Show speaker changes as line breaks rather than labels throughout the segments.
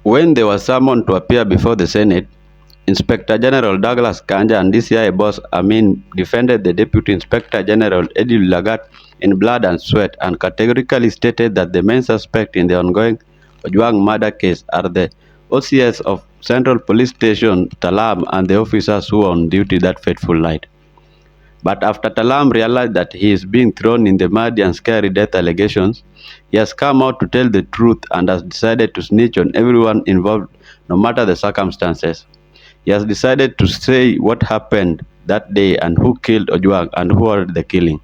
When they were summoned to appear before the Senate, Inspector General Douglas Kanja and DCI boss Amin defended the Deputy Inspector General Eliud Lagat in blood and sweat and categorically stated that the main suspect in the ongoing Ojwang murder case are the OCS of Central Police Station Talaam and the officers who were on duty that fateful night. But after Talaam realized that he is being thrown in the mud and scary death allegations, he has come out to tell the truth and has decided to snitch on everyone involved no matter the circumstances. He has decided to say what happened that day and who killed Ojwang and who ordered the killing.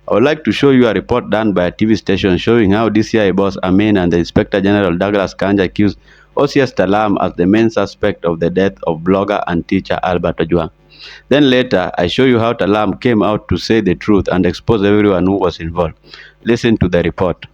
I would like to show you a report done by a TV station showing how DCI boss Amin and the Inspector General Douglas Kanja accused OCS Talaam as the main suspect of the death of blogger and teacher Albert Ojwang. Then later, I show you how Talaam came out to say the truth and expose everyone who was involved. Listen to the report.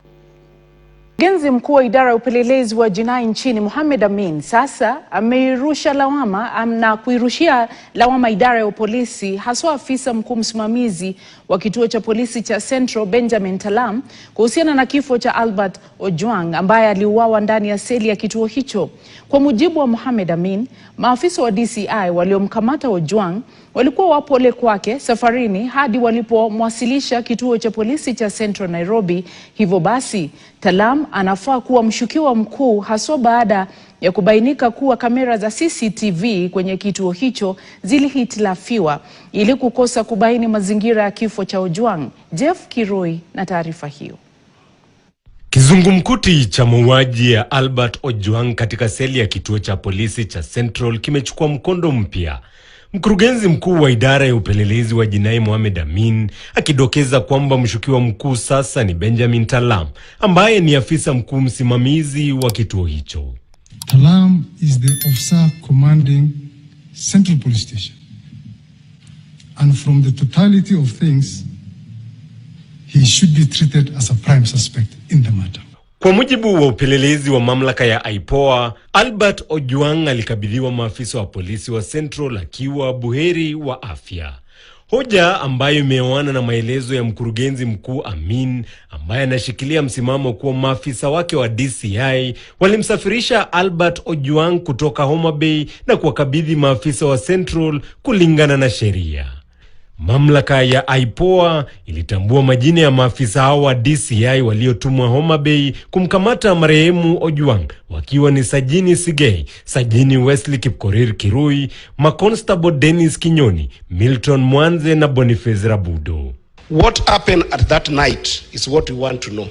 Mkurugenzi mkuu wa idara ya upelelezi wa jinai nchini Mohamed Amin sasa ameirusha lawama na kuirushia lawama idara ya polisi, haswa afisa mkuu msimamizi wa kituo cha polisi cha Central Benjamin Talaam kuhusiana na kifo cha Albert Ojwang ambaye aliuawa ndani ya seli ya kituo hicho. Kwa mujibu wa Mohamed Amin, maafisa wa DCI waliomkamata Ojwang walikuwa wapole kwake safarini hadi walipomwasilisha kituo cha polisi cha Central Nairobi. Hivyo basi, Talaam anafaa kuwa mshukiwa mkuu, haswa baada ya kubainika kuwa kamera za CCTV kwenye kituo hicho zilihitilafiwa ili kukosa kubaini mazingira ya kifo cha Ojwang. Jeff Kiroi na taarifa hiyo.
Kizungumkuti cha mauaji ya Albert Ojwang katika seli ya kituo cha polisi cha Central kimechukua mkondo mpya. Mkurugenzi mkuu wa idara ya upelelezi wa jinai Mohamed Amin akidokeza kwamba mshukiwa mkuu sasa ni Benjamin Talaam ambaye ni afisa mkuu msimamizi wa kituo hicho.
Talaam is the officer commanding Central Police Station. And from the totality of things, he should be treated as a prime suspect in the matter.
Kwa mujibu wa upelelezi wa mamlaka ya IPOA, Albert Ojwang alikabidhiwa maafisa wa polisi wa Central akiwa buheri wa afya. Hoja ambayo imeoana na maelezo ya mkurugenzi mkuu Amin, ambaye anashikilia msimamo kuwa maafisa wake wa DCI walimsafirisha Albert Ojwang kutoka Homa Bay na kuwakabidhi maafisa wa Central kulingana na sheria. Mamlaka ya IPOA ilitambua majina ya maafisa hao wa DCI waliotumwa Homa Bay kumkamata marehemu Ojwang, wakiwa ni Sajini Sigei, Sajini Wesley Kipkorir Kirui, Maconstable Dennis Kinyoni, Milton Mwanze na Boniface Rabudo.
What happened at that night is what we want to know.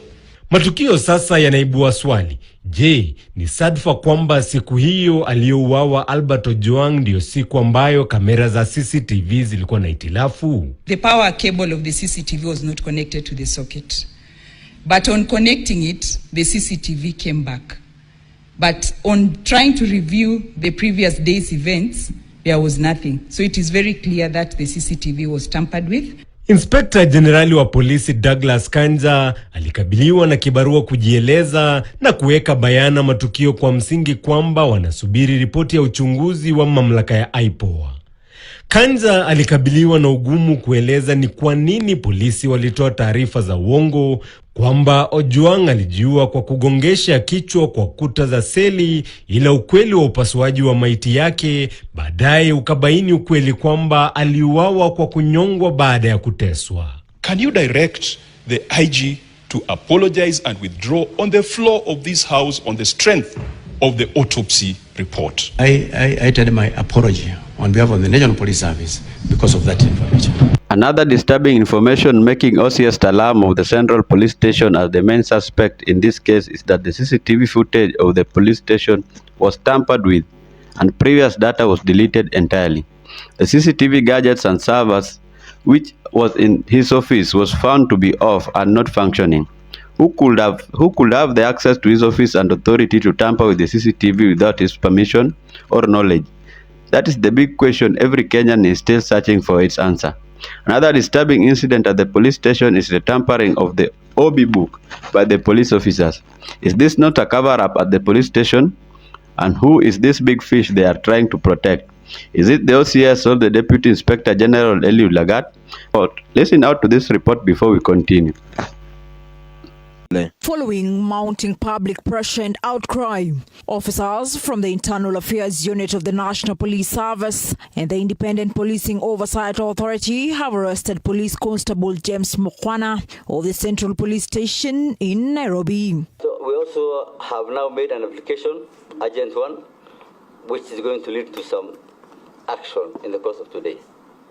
Matukio sasa yanaibua swali. Je, ni sadfa kwamba siku hiyo aliyouawa Albert Ojwang ndio siku ambayo kamera za CCTV zilikuwa na hitilafu?
The power cable of the CCTV was not connected to the socket. But on connecting it, the CCTV came back. But on trying to review the previous day's events, there was nothing. So it is very clear that the CCTV was tampered with.
Inspector Generali wa polisi Douglas Kanja alikabiliwa na kibarua kujieleza na kuweka bayana matukio kwa msingi kwamba wanasubiri ripoti ya uchunguzi wa mamlaka ya IPOA. Kanja alikabiliwa na ugumu kueleza ni kwa nini polisi walitoa taarifa za uongo kwamba Ojwang alijiua kwa kugongesha kichwa kwa kuta za seli, ila ukweli wa upasuaji wa maiti yake baadaye ukabaini ukweli kwamba aliuawa kwa kunyongwa baada ya kuteswa.
Can you direct the IG to apologize and withdraw on the floor of this house on the strength of the autopsy report?
I tell my apology on behalf of the National Police Service because of that information.
Another disturbing information making OCS Talaam of the Central Police Station as the main suspect in this case is that the CCTV footage of the police station was tampered with and previous data was deleted entirely. The CCTV gadgets and servers which was in his office was found to be off and not functioning. Who could have the access to his office and authority to tamper with the CCTV without his permission or knowledge? That is the big question every Kenyan is still searching for its answer. Another disturbing incident at the police station is the tampering of the OB book by the police officers. Is this not a cover-up at the police station? And who is this big fish they are trying to protect? Is it the OCS or the Deputy Inspector General Eliud Lagat? Listen out to this report before we continue.
Following mounting public pressure and outcry, officers from the Internal Affairs Unit of the National Police Service and the Independent Policing Oversight Authority have arrested Police Constable James Mukwana of the Central Police Station in Nairobi.
So we also have now made an application, Agent 1, which is going to lead to some action in the course of today.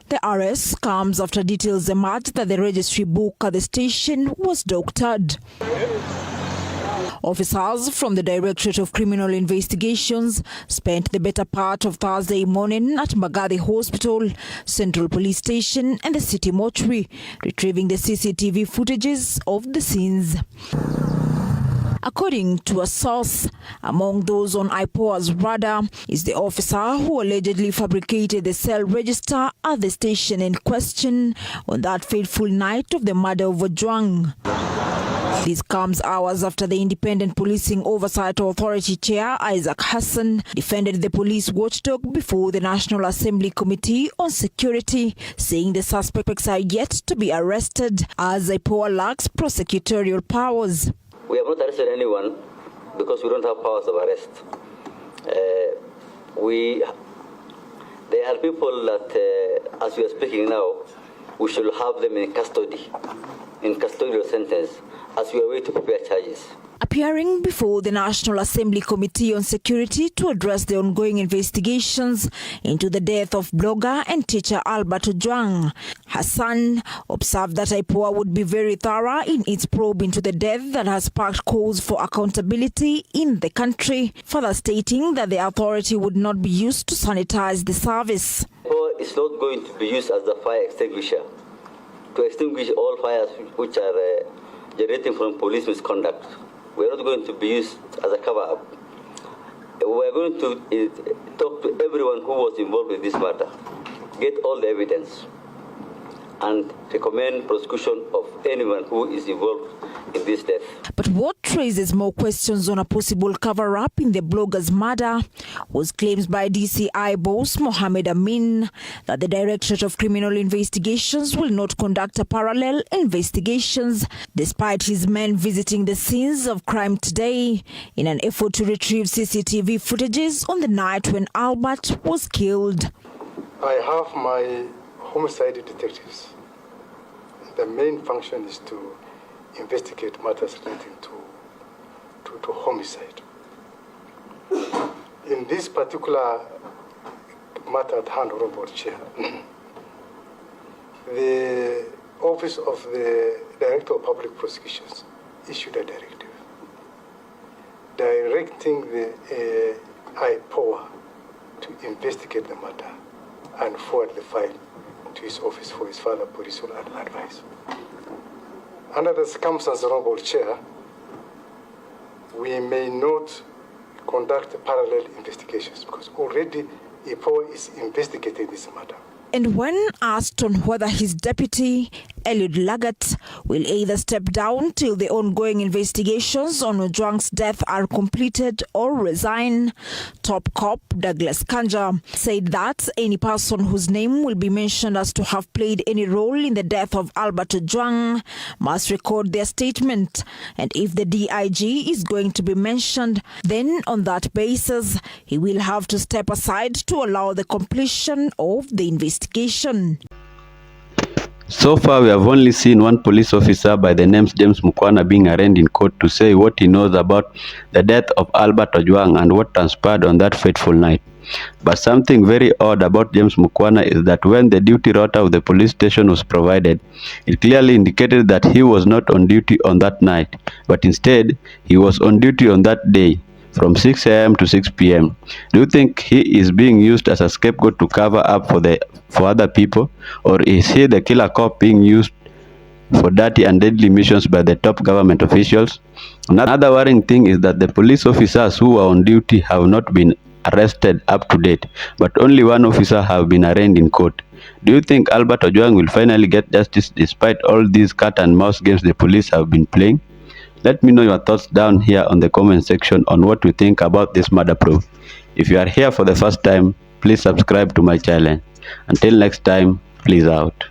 The arrest comes after details emerged that the registry book at the station was doctored. Officers from the Directorate of Criminal Investigations spent the better part of Thursday morning at Mbagathi Hospital, Central Police Station and the City Mortuary, retrieving the CCTV footages of the scenes. According to a source, among those on IPOA's radar is the officer who allegedly fabricated the cell register at the station in question on that fateful night of the murder of Ojwang. This comes hours after the Independent Policing Oversight Authority Chair, Isaac Hassan, defended the police watchdog before the National Assembly Committee on Security, saying the suspects are yet to be arrested as IPOA lacks prosecutorial powers.
We have not arrested anyone because we don't have powers of arrest. There are people that, as we are speaking now, we should have them in custody, in custodial sentence, as we are waiting to prepare charges.
Appearing before the National Assembly Committee on Security to address the ongoing investigations into the death of blogger and teacher Albert Ojwang, Hassan observed that IPOA would be very thorough in its probe into the death that has sparked calls for accountability in the country, further stating that the authority would not be used to sanitize the service.
IPOA is not going to be used as the fire extinguisher to extinguish all fires which are generating from police misconduct. We are not going to be used as a cover-up. We are going to talk to everyone who was involved in this matter, get all the evidence, and recommend prosecution of anyone who is involved in this death.
But what raises more questions on a possible cover-up in the blogger's murder was claims by DCI boss Mohammed Amin that the Directorate of Criminal Investigations will not conduct a parallel investigations despite his men visiting the scenes of crime today in an effort to retrieve CCTV footages on the night when Albert was killed.
I have my homicide detectives. The main function is to investigate matters relating to homicide. In this particular matter at hand, Honorable Chair, the Office of the Director of Public Prosecutions issued a directive directing the IPOA to investigate the matter and forward the file to his office for his further police advice. Under the circumstances, Honorable Chair, we may not conduct parallel investigations because already IPOA is investigating this matter.
And when asked on whether his deputy, Eliud Lagat, will either step down till the ongoing investigations on Ojwang's death are completed or resign, top cop Douglas Kanja said that any person whose name will be mentioned as to have played any role in the death of Albert Ojwang must record their statement. And if the DIG is going to be mentioned, then on that basis, he will have to step aside to allow the completion of the investigation.
So far, we have only seen one police officer by the name James Mukwana being arraigned in court to say what he knows about the death of Albert Ojwang and what transpired on that fateful night. But something very odd about James Mukwana is that when the duty rota of the police station was provided, it clearly indicated that he was not on duty on that night, but instead, he was on duty on that day, from 6 a.m. to 6 p.m. Do you think he is being used as a scapegoat to cover up for other people, or is he the killer cop being used for dirty and deadly missions by the top government officials? Another worrying thing is that the police officers who are on duty have not been arrested up to date, but only one officer have been arraigned in court. Do you think Albert Ojwang will finally get justice despite all these cat and mouse games the police have been playing? Let me know your thoughts down here on the comment section on what you think about this murder probe. If you are here for the first time, please subscribe to my channel. Until next time, please out.